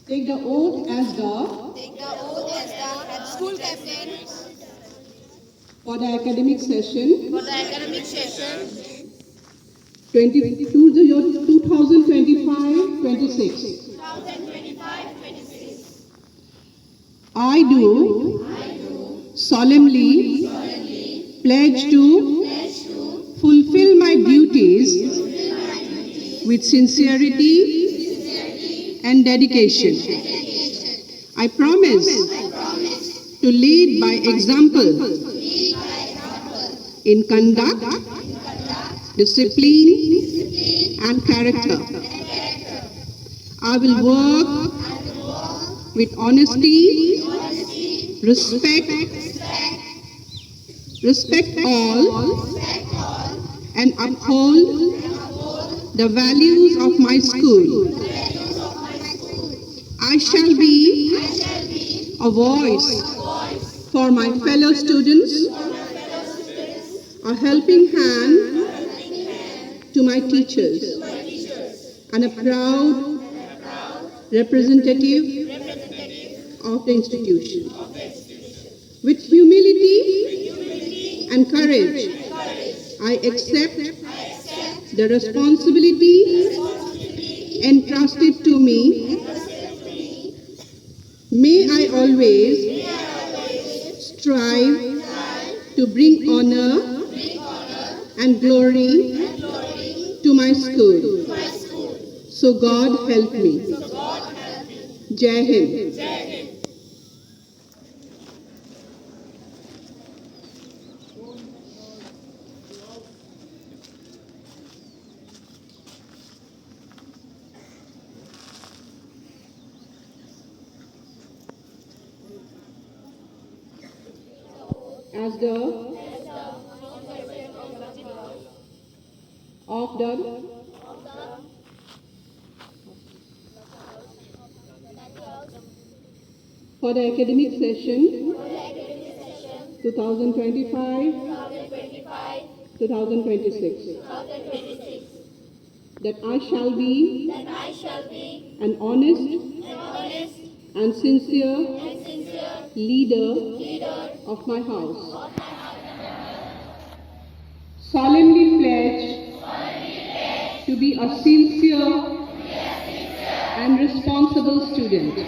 Take the oath as the school captain for the academic session 2025-26. 2025-26. I do solemnly pledge to fulfill my duties with sincerity and dedication. I promise to lead by example in conduct, discipline, and character. I will work with honesty, respect all, and uphold the values of my school. I shall be a voice for my fellow students, a helping hand to my teachers, and a proud representative of the institution. With humility and courage, I accept the responsibility entrusted to me. May I always strive to bring honor and glory to my school. So God help me. Jai Hind. As the of the for the academic session 2025-2026, that I shall be an honest and sincere leader of my house. Solemnly pledge to be a sincere and responsible student.